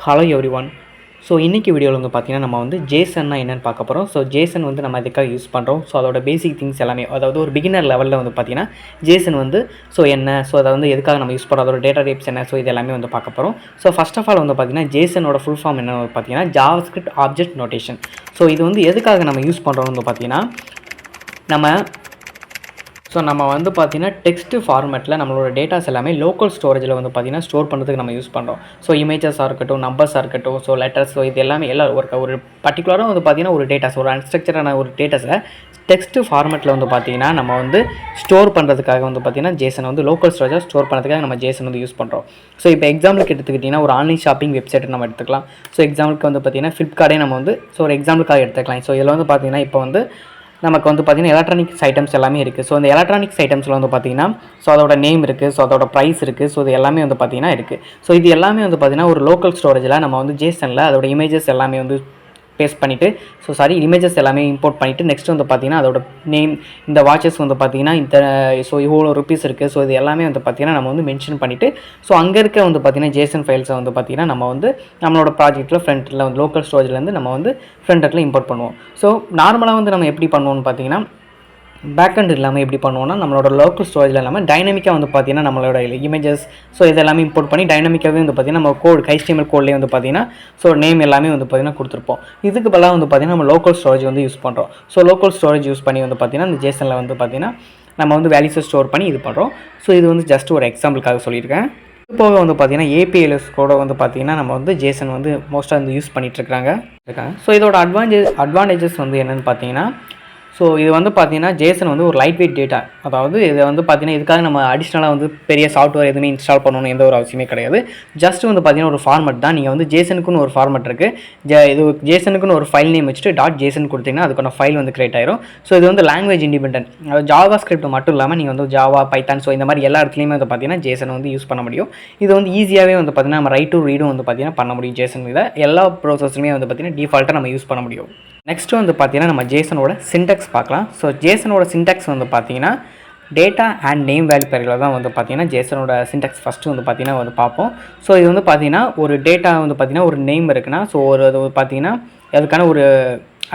Hello everyone. So இன்றைக்கி வீடியோவில் வந்து பார்த்திங்கன்னா நம்ம வந்து ஜேசன்னா என்னென்னு பார்க்க போகிறோம். ஸோ ஜேசன் வந்து நம்ம இதுக்காக யூஸ் பண்ணுறோம். ஸோ அதோட பேசிக் திங்ஸ் எல்லாமே, அதாவது ஒரு பிகினர் லெவலில் வந்து பார்த்திங்கன்னா ஜேசன் வந்து என்ன, ஸோ அதை வந்து எதுக்காக நம்ம யூஸ் பண்ணுறோம், அதோட டேட்டா டைப்ஸ் என்ன, ஸோ இது எல்லாமே வந்து பார்க்க போகிறோம். ஸோ ஃபஸ்ட் ஆஃப் ஆல் வந்து பார்த்திங்கன்னா ஜேசனோட ஃபுல் ஃபார்ம் என்ன பார்த்திங்கன்னா ஜாவாஸ்கிரிப்ட் ஆப்ஜெக்ட் நோட்டேஷன். ஸோ இது வந்து எதுக்காக நம்ம யூஸ் பண்ணுறோம் வந்து பார்த்திங்கன்னா நம்ம வந்து பார்த்திங்கன்னா டெக்ஸ்ட் ஃபார்மேட்டில் நம்மளோட டேட்டாஸ் எல்லாமே லோக்கல் ஸ்டோரேஜில் வந்து பார்த்திங்கன்னா ஸ்டோர் பண்ணுறதுக்கு நம்ம யூஸ் பண்ணுறோம். ஸோ இமேஜஸாக இருக்கட்டும், நம்பர்ஸாக இருக்கட்டும், ஸோ லெட்டர்ஸ், ஸோ இது எல்லாமே ஒரு பர்டிகுலராக வந்து பார்த்திங்கன்னா ஒரு டேட்டாஸ், ஒரு அன்ஸ்ட்ரக்சரான ஒரு டேட்டாஸை டெக்ஸ்ட் ஃபார்மேட்டில் வந்து பார்த்திங்கன்னா நம்ம வந்து ஸ்டோர் பண்ணுறதுக்காக வந்து பார்த்திங்கன்னா ஜேசன் வந்து லோக்கல் ஸ்டோரேஜாக ஸ்டோர் பண்ணுறதுக்காக நம்ம ஜேசன் வந்து யூஸ் பண்ணுறோம். ஸோ இப்போ எக்ஸாம்பிளுக்கு எடுத்துக்கிட்டிங்கன்னா ஒரு ஆன்லைன் ஷாப்பிங் வெப்சைட்டை நம்ம எடுத்துக்கலாம். ஸோ எக்ஸாம்பிளுக்கு வந்து பார்த்திங்கன்னா ஃப்ளிப்கார்ட்டே நம்ம வந்து ஒரு எக்ஸாம்பிளுக்காக எடுத்துக்கலாம். ஸோ இதில் வந்து பார்த்திங்கன்னா இப்போ வந்து நமக்கு வந்து பார்த்திங்கன்னா எலக்ட்ரானிக்ஸ் ஐட்டம்ஸ் எல்லாமே இருக்குது. ஸோ அந்த எலக்ட்ரானிக்ஸ் ஐட்டம்ஸில் வந்து பார்த்திங்கன்னா ஸோ அதோட நேம் இருக்குது, ஸோ அதோட ப்ரைஸ் இருக்குது, ஸோ இது எல்லாமே வந்து பார்த்திங்கன்னா இருக்குது. ஸோ இது எல்லாமே வந்து பார்த்திங்கன்னா ஒரு லோக்கல் ஸ்டோரேஜில் நம்ம வந்து ஜேசனில் அதோட இமேஜஸ் எல்லாமே வந்து பேஸ்ட் பண்ணிவிட்டு இமேஜஸ் எல்லாமே இம்போர்ட் பண்ணிவிட்டு நெக்ஸ்ட் வந்து பார்த்திங்கன்னா அதோட நேம், இந்த வாட்சஸ் வந்து பார்த்திங்கன்னா ஸோ இவ்வளோ ருப்பீஸ் இருக்குது, ஸோ இது எல்லாமே வந்து பார்த்திங்கன்னா நம்ம வந்து மென்ஷன் பண்ணிவிட்டு ஸோ அங்கே இருக்க வந்து பார்த்திங்கன்னா ஜேசன் ஃபைல்ஸை வந்து பார்த்திங்கன்னா நம்ம வந்து நம்மளோட ப்ராஜெக்ட்டில் ஃப்ரண்ட்டில் வந்து லோக்கல் ஸ்டோரேஜ்லேருந்து நம்ம வந்து ஃப்ரண்ட்டில் இம்போர்ட் பண்ணுவோம். ஸோ நார்மலாக வந்து நம்ம எப்படி பண்ணுவோம்னு பார்த்திங்கன்னா பேக்கெண்ட் இல்லாமல் எப்படி பண்ணுவோம்னா நம்மளோட லோக்கல் ஸ்டோரேஜில் இல்லாமல் டைனமிக்காக வந்து பார்த்திங்கன்னா நம்மளோட இமேஜஸ் ஸோ இதெல்லாமே இம்போர்ட் பண்ணி டைனமிக்காகவே வந்து பார்த்திங்கன்னா நம்ம கோட் HTML கோட்லேயே வந்து பார்த்திங்கன்னா ஸோ நேம் எல்லாமே வந்து பார்த்திங்கன்னா கொடுத்துருப்போம். இதுக்கு பதிலாக வந்து பார்த்திங்கன்னா நம்ம லோக்கல் ஸ்டோரேஜ் வந்து யூஸ் பண்ணுறோம். ஸோ லோக்கல் ஸ்டோரேஜ் யூஸ் பண்ணி வந்து பார்த்திங்கன்னா இந்த ஜேசனில் வந்து பார்த்திங்கன்னா நம்ம வந்து வேல்யூஸை ஸ்டோர் பண்ணி இது பண்ணுறோம். ஸோ இது வந்து ஜஸ்ட் ஒரு எக்ஸாம்பிளுக்காக சொல்லியிருக்கேன். இது போக வந்து பார்த்திங்கன்னா APIs கூட வந்து பார்த்திங்கன்னா நம்ம வந்து ஜேசன் வந்து மோஸ்ட்டாக வந்து யூஸ் பண்ணிகிட்ருக்காங்க. ஸோ இதோட அட்வான்டேஜஸ் வந்து என்னென்னு பார்த்திங்கன்னா ஸோ இது வந்து பார்த்திங்கன்னா ஜேசன் வந்து ஒரு லைட் வெயிட் டேட்டா, அதாவது இதை வந்து பார்த்திங்கன்னா இதுக்காக நம்ம அடிஷ்னலாக வந்து பெரிய சாஃப்ட்வேர் எதுவுமே இன்ஸ்டால் பண்ணணும் எந்த ஒரு அவசியமே கிடையாது. ஜஸ்ட் வந்து பார்த்திங்கன்னா ஒரு ஃபார்மட் தான். நீங்கள் வந்து ஜேசனுக்குன்னு ஒரு ஃபார்மட் இருக்குது, இது ஜேசனுக்குன்னு ஒரு ஃபைல் நேம் வச்சுட்டு .json கொடுத்தீங்கன்னா அதுக்கான ஃபைல் வந்து கிரியேட் ஆயிரும். ஸோ இது வந்து லாங்குவேஜ் இண்டிபெண்டன்ட், அதாவது ஜாவா ஸ்கிரிப்ட் மட்டும் இல்லாமல் நீங்கள் வந்து ஜாவா, பைத்தான், ஸோ இந்த மாதிரி எல்லா இடத்துலையுமே வந்து பார்த்திங்கன்னா ஜேசன் வந்து யூஸ் பண்ண முடியும். இது வந்து ஈஸியாகவே வந்து பார்த்திங்கன்னா நம்ம ரைட் டு ரீடும் வந்து பார்த்திங்கன்னா பண்ண முடியும். ஜேசன் இதை எல்லா ப்ராசஸுமே வந்து பார்த்திங்கன்னா டிஃபால்ட்டாக நம்ம யூஸ் பண்ண முடியும். நெக்ஸ்ட்டு வந்து பார்த்திங்கன்னா நம்ம ஜேசனோட சின்டாக்ஸ் பார்க்கலாம். ஸோ ஜேசனோட சின்டாக்ஸ் வந்து பார்த்திங்கன்னா டேட்டா அண்ட் நேம் வேல்யூ பேரில் தான் வந்து பார்த்திங்கன்னா ஜேசனோட சின்டாக்ஸ் ஃபஸ்ட்டு வந்து பார்த்திங்கன்னா வந்து பார்ப்போம். ஸோ இது வந்து பார்த்திங்கன்னா ஒரு டேட்டா வந்து பார்த்திங்கன்னா ஒரு நேம் இருக்குன்னா ஸோ அது பார்த்திங்கன்னா அதுக்கான ஒரு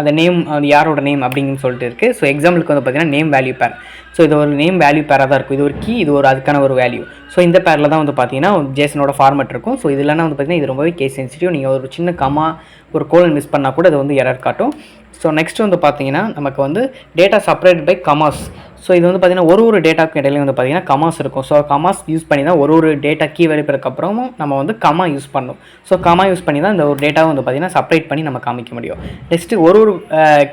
அந்த நேம், அது யாரோட நேம் அப்படிங்கன்னு சொல்லிட்டு இருக்குது. ஸோ எக்ஸாம்பிளுக்கு வந்து பார்த்திங்கன்னா நேம் வேல்யூ பேர். ஸோ இது ஒரு நேம் வேல்யூ பேராக தான் இருக்கும். இது ஒரு கீ, இது ஒரு அதுக்கான ஒரு வேல்யூ. ஸோ இந்த பேரில் தான் வந்து பார்த்திங்கன்னா ஜேசனோட ஃபார்மேட் இருக்கும். ஸோ இது இல்லைனா வந்து பார்த்திங்கன்னா இது ரொம்பவே கேஸ் சென்சிட்டிவ். நீங்கள் ஒரு சின்ன கமா ஒரு கோலன் மிஸ் பண்ணால் கூட அது வந்து எரர் காட்டும். ஸோ நெக்ஸ்ட் வந்து பார்த்திங்கன்னா நமக்கு வந்து data separate by Khamas. So இது வந்து பார்த்திங்கன்னா ஒரு டேட்டாக்கு இடையில வந்து பார்த்திங்கன்னா கமாஸ் இருக்கும். ஸோ கமாஸ் யூஸ் பண்ணி தான் ஒரு டேட்டா கீ வேல்யூ பேருக்கப்புறமும் நம்ம வந்து கமா யூஸ் பண்ணணும். ஸோ கமா யூஸ் பண்ணி தான் இந்த ஒரு டேட்டாவை வந்து பார்த்திங்கன்னா செப்பரேட் பண்ணி நம்ம காமிக்க முடியும். நெக்ஸ்ட்டு ஒரு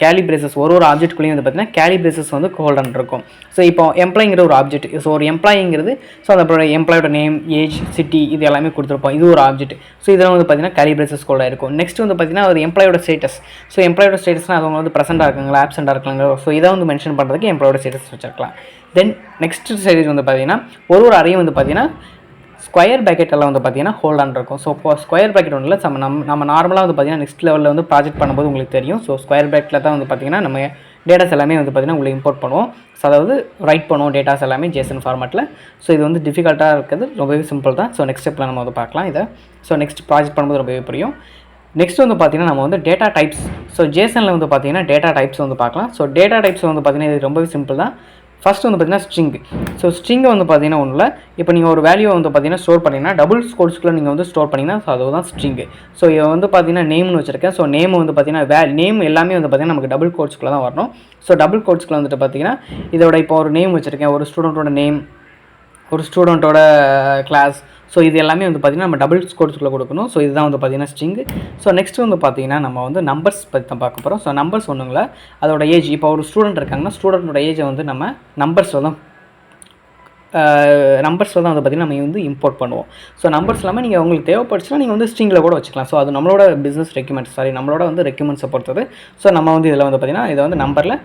கேலிபிரேசஸ், ஒரு ஆப்ஜெக்ட்குள்ளேயும் வந்து பார்த்திங்கன்னா கேலிபிரேசஸ் வந்து ஹோல்டன் இருக்கும். ஸோ இப்போ எம்ப்ளாய்ங்கிற ஒரு ஆப்ஜெக்ட், ஸோ ஒரு எம்ப்ளாய்ங்கிறது ஸோ அந்த எம்ப்ளாயோட நேம், ஏஜ், சிட்டி இது எல்லாமே கொடுத்துருப்போம். இது ஒரு ஆப்ஜெக்ட். ஸோ இதெல்லாம் வந்து பார்த்திங்கன்னா கேலிபிரேசஸ் கூட இருக்கும். நெக்ஸ்ட் வந்து பார்த்திங்கன்னா ஒரு எம்ப்ளாயோட ஸ்டேட்டஸ். ஸோ எம்ப்ளாயோட ஸ்டேட்டஸ்னால் அவங்க வந்து ப்ரெசென்ட்டாக இருக்காங்களா, ஆப்சென்ட்டாக இருக்காங்க, ஸோ இதை வந்து மென்ஷன் பண்ணுறதுக்கு எம்ப்ளாயோட ஸ்டேட்டஸ் வச்சுருக்கலாம். தென் நெக்ஸ்ட் ஸ்டேஜ் வந்து பார்த்திங்கன்னா ஒரு அறையும் வந்து பார்த்திங்கன்னா ஸ்கொயர் பேக்கெட் எல்லாம் வந்து பார்த்திங்கன்னா ஹோல்ட் ஆன் இருக்கும். ஸோ இப்போ ஸ்கொயர் பேக்கெட் ஒன்றில் நம்ம நார்மலாக வந்து பார்த்திங்கன்னா நெக்ஸ்ட் லெவலில் வந்து ப்ராஜெக்ட் பண்ணும்போது உங்களுக்கு தெரியும். ஸோ ஸ்கொயர் பேக்கெட்டில் தான் வந்து பார்த்திங்கன்னா நம்ம டேட்டாஸ் எல்லாமே வந்து பார்த்திங்கன்னா உங்களுக்கு இம்போர்ட் பண்ணுவோம். ஸோ அதாவது ரைட் பண்ணுவோம் டேட்டாஸ் எல்லாமே ஜேசன் ஃபார்மேட்டில். ஸோ இது வந்து டிஃபிகல்ட்டாக இருக்குது, ரொம்பவே சிம்பிள் தான். ஸோ நெக்ஸ்ட் ஸ்டெப்பில் நம்ம வந்து பார்க்கலாம் இதை. ஸோ நெக்ஸ்ட் ப்ராஜெக்ட் பண்ணும்போது ரொம்பவே புரியும். நெக்ஸ்ட் வந்து பார்த்திங்கன்னா நம்ம வந்து டேட்டா டைப்ஸ். ஸோ ஜேசனில் வந்து பார்த்திங்கன்னா டேட்டா டைப்ஸ் வந்து பார்க்கலாம். ஸோ டேட்டா டைப்ஸ் வந்து பார்த்திங்கன்னா இது ரொம்பவே சிம்பிள் தான். ஃபஸ்ட்டு வந்து பார்த்திங்கன்னா ஸ்ட்ரிங். ஸோ ஸ்ட்ரிங்கை வந்து பார்த்திங்கன்னா ஒன்றும் இல்லை, இப்போ நீங்கள் ஒரு வேல்யூ வந்து பார்த்திங்கன்னா ஸ்டோர் பண்ணிங்கன்னா டபுள் கோட்ஸ்க்குள்ளே நீங்கள் வந்து ஸ்டோர் பண்ணிங்கன்னா ஸோ அதுதான் ஸ்ட்ரிங்கு. ஸோ இதை வந்து பார்த்திங்கன்னா நேம்னு வச்சுருக்கேன். ஸோ நேம் வந்து பார்த்திங்கன்னா நேம் எல்லாமே வந்து பார்த்திங்கன்னா நமக்கு டபுள் கோட்ஸ்க்குள்ளே தான் வரணும். ஸோ டபுள் கோட்ஸ்க்குள்ளே வந்துட்டு பார்த்திங்கன்னா இதோட இப்போ ஒரு நேம் வச்சுருக்கேன், ஒரு ஸ்டூடெண்ட்டோட நேம், ஒரு ஸ்டூடெண்ட்டோட கிளாஸ். ஸோ இது எல்லாமே வந்து பார்த்திங்கன்னா நம்ம டபுள் கோட்ஸ்க்குள்ளே கொடுக்கணும். ஸோ இதுதான் வந்து பார்த்திங்கன்னா ஸ்ட்ரிங். ஸோ நெக்ஸ்ட் வந்து பார்த்திங்கன்னா நம்ம வந்து நம்பர்ஸ் பற்றி தான் பார்க்க போகிறோம். ஸோ நம்பர்ஸ் ஒன்றுங்களா அதோட ஏஜ், இப்போ ஒரு ஸ்டூடெண்ட் இருக்காங்கன்னா ஸ்டூடெண்ட்டோட ஏஜை வந்து நம்ம நம்பர்ஸில் தான் வந்து பார்த்திங்கன்னா நம்ம வந்து இம்போர்ட் பண்ணுவோம். ஸோ நம்பர்ஸ் இல்லாமல் நீங்கள் உங்களுக்கு தேவைப்படுச்சுன்னா நீங்கள் வந்து ஸ்ட்ரிங்கில் கூட வச்சுக்கலாம். ஸோ அது நம்மளோட பிஸ்னஸ் ரெக்யூமெண்ட்ஸ், நம்மளோட வந்து ரெக்யூமெண்ட்ஸை பொறுத்தது. ஸோ நம்ம வந்து இதில் வந்து பார்த்திங்கன்னா இதை வந்து நம்பரில்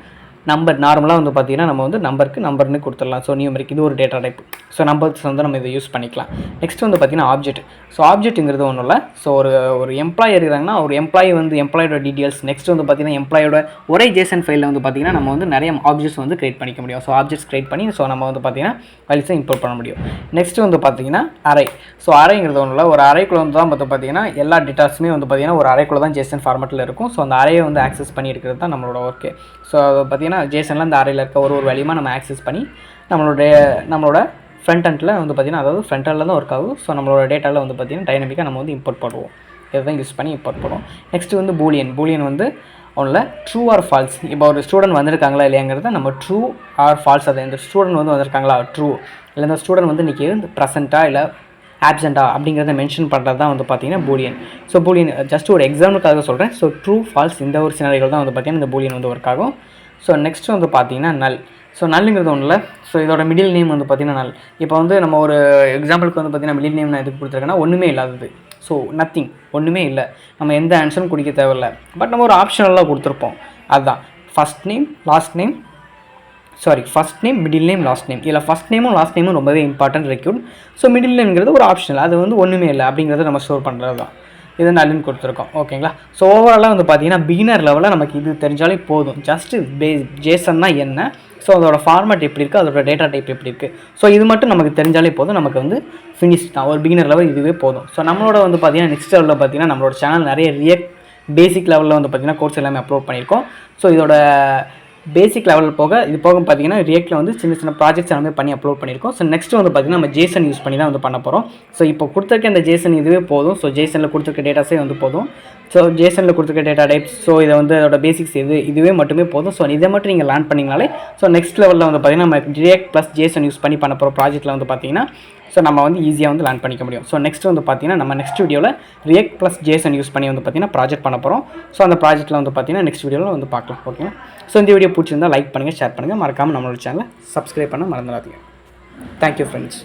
நம்பர் நார்மலாக வந்து பார்த்திங்கன்னா நம்ம வந்து நம்பர்னு கொடுத்துடலாம். ஸோ நியூமரிக் இது ஒரு டேட்டா டைப். ஸோ நம்பர்ஸ் வந்து நம்ம இதை யூஸ் பண்ணிக்கலாம். நெக்ஸ்ட் வந்து பார்த்திங்கன்னா ஆப்ஜெக்ட். ஸோ ஆப்ஜெக்ட்டுங்கிறது ஒன்றும் இல்லை. ஸோ ஒரு எம்ப்ளாயி இருக்கிறாங்கன்னா ஒரு எம்ப்ளாயி வந்து எம்ப்ளாயோட டீட்டெயில்ஸ், நெக்ஸ்ட் வந்து பார்த்திங்கன்னா எம்ப்ளாயோட ஒரே ஜேசன் ஃபைலில் வந்து பார்த்திங்கன்னா நம்ம வந்து நிறைய ஆப்ஜெக்ட்ஸ் வந்து கிரியேட் பண்ணிக்க முடியும். ஸோ ஆப்ஜெக்ட்ஸ் கிரியேட் பண்ணி ஸோ நம்ம வந்து பார்த்திங்கன்னா ஃபைல்ஸை இம்போர்ட் பண்ண முடியும். நெக்ஸ்ட் வந்து பார்த்திங்கன்னா அரே. ஸோ அரேங்கிறது ஒன்றும் இல்லை. ஒரு அரேக்குள்ளே வந்து தான் பார்த்திங்கன்னா எல்லா டேட்டாஸுமே வந்து பார்த்திங்கன்னா ஒரு அரேக்குள்ளே தான் ஜேசன் ஃபார்மெட்டில் இருக்கும். ஸோ அந்த அரேயை வந்து ஆக்சஸ் பண்ணி இருக்கிறது தான் நம்மளோட ஒர்க்கு. ஸோ அது பார்த்திங்கன்னா ஜேசனில் அந்த அரேயில் இருக்க ஒரு வேல்யூமாக நம்ம ஆக்சஸ் பண்ணி நம்மளோட ஃப்ரண்ட் எண்டில் வந்து பார்த்திங்கன்னா அதாவது ஃப்ரண்ட் எண்டில் தான் ஒர்க் ஆகும். ஸோ நம்மளோட டேட்டாவில் வந்து பார்த்திங்கன்னா டைனமிக்காக நம்ம வந்து இம்போர்ட் பண்ணுவோம். இதை தான் யூஸ் பண்ணி இம்போர்ட் பண்ணுவோம். நெக்ஸ்ட் வந்து பூலியன் வந்து ஒன்றில் ட்ரூ ஆர் ஃபால்ஸ். இப்போ ஒரு ஸ்டூடெண்ட் வந்திருக்காங்களா இல்லையாங்கிறத நம்ம ட்ரூ ஆர் ஃபால்ஸ், அதை இந்த ஸ்டூடெண்ட் வந்து வந்திருக்காங்களா ட்ரூ, இல்லை இந்த ஸ்டூடெண்ட் வந்து இன்றைக்கி ப்ரெசென்ட்டாக இல்லை ஆப்சென்ட்டா அப்படிங்கிறத மென்ஷன் பண்ணுறது தான் வந்து பார்த்திங்கன்னா பூலியன். ஸோ பூலியன் ஜஸ்ட் ஒரு எக்ஸாம்பிளுக்காக சொல்கிறேன். ஸோ ட்ரூ ஃபால்ஸ் இந்த ஒரு சினாரிகள் தான் வந்து பார்த்திங்கன்னா இந்த பூலியன் வந்து ஒர்க் ஆகும். ஸோ நெக்ஸ்ட் வந்து பார்த்திங்கன்னா நல். ஸோ நல்லுங்கிறது ஒன்றும் இல்லை. ஸோ இதோட மிடில் நேம் வந்து பார்த்திங்கன்னா நல். இப்போ வந்து நம்ம ஒரு எக்ஸாம்பிளுக்கு வந்து பார்த்திங்கன்னா மிடில் நேம் நான் எதுக்கு கொடுத்துருக்கேன்னா ஒன்றுமே இல்லாதது. ஸோ நத்திங், ஒன்றுமே இல்லை, நம்ம எந்த ஆன்சரும் குடிக்க தேவையில்லை. பட் நம்ம ஒரு ஆப்ஷனலாக கொடுத்துருப்போம். அதுதான் first name middle name last name. இதில் ஃபஸ்ட் நேமும் லாஸ்ட் நேமும் ரொம்பவே இம்பார்ட்டன்ட் ரெக்யூட். ஸோ மிடில் நேம்ங்கிறது ஒரு ஆப்ஷனல், அது வந்து ஒன்றுமே இல்லை அப்படிங்கிறத நம்ம ஸ்டோர் பண்ணுறது தான். இது நல்லுன்னு கொடுத்துருக்கோம். ஓகேங்களா. ஸோ ஓவராலாக வந்து பார்த்திங்கன்னா பிகினர் லெவலில் நமக்கு இது தெரிஞ்சாலே போதும். ஜஸ்ட்டு ஜேசன்னா என்ன, ஸோ அதோட ஃபார்மேட் எப்படி இருக்குது, அதோட டேட்டா டைப் எப்படி இருக்குது, ஸோ இது மட்டும் நமக்கு தெரிஞ்சாலே போதும். நமக்கு வந்து ஃபினிஷ் தான். ஒரு பிகினர் லெவல் இதுவே போதும். ஸோ நம்மளோட வந்து பார்த்திங்கன்னா நெக்ஸ்ட் லெவலில் பார்த்திங்கன்னா நம்மளோட சேனல் நிறைய ரியாக்ட் பேசிக் லெவலில் வந்து பார்த்திங்கன்னா கோர்ஸ் எல்லாமே அப்லோட் பண்ணியிருக்கோம். ஸோ இதோட பேசிக் லெவலில் இது போக பார்த்திங்கன்னா ரியாக்டில் வந்து சின்ன ப்ராஜெக்ட்ஸ் எல்லாமே பண்ணி அப்லோட் பண்ணியிருக்கோம். ஸோ நெக்ஸ்ட் வந்து பார்த்திங்கன்னா நம்ம ஜேசன் யூஸ் பண்ணி தான் வந்து பண்ண போகிறோம். ஸோ இப்போ கொடுத்துருக்க இந்த ஜேசன் இதுவே போதும். ஸோ ஜேசனில் கொடுத்துருக்க டேட்டாஸே வந்து போதும். ஸோ ஜேசனில் கொடுத்துருக்க டேட்டா டைப்ஸ், ஸோ இதை வந்து அதோட பேசிக்ஸ் இதுவே மட்டுமே போதும். ஸோ இதை மட்டும் நீங்கள் லேர்ன் பண்ணிங்கனாலே ஸோ நெக்ஸ்ட் லெவலில் வந்து பார்த்திங்கன்னா நம்ம ரியாக்ட் ப்ளஸ் ஜேசன் யூஸ் பண்ணி பண்ண போகிற ப்ராஜெக்ட்டில் வந்து பார்த்திங்கன்னா ஸோ நம்ம வந்து ஈஸியாக வந்து லேர்ன் பண்ணிக்க முடியும். ஸோ நெக்ஸ்ட் வந்து பார்த்திங்கன்னா நம்ம நெக்ஸ்ட் வீடியோவில் ரியாக்ட் ப்ளஸ் ஜேசன் யூஸ் பண்ணி வந்து பார்த்திங்கன்னா ப்ராஜெக்ட் பண்ண போகிறோம். ஸோ அந்த ப்ராஜெக்ட்டில் வந்து பார்த்திங்கன்னா நெக்ஸ்ட் வீடியோவில் வந்து பார்க்கலாம். ஓகேங்களா. ஸோ இந்த வீடியோ பிடிச்சிருந்தால் லைக் பண்ணுங்கள், ஷேர் பண்ணுங்கள், மறக்காமல் நம்மளோட சேனலை சப்ஸ்கிரைப் பண்ண மறந்துடாதீங்க. Thank you friends.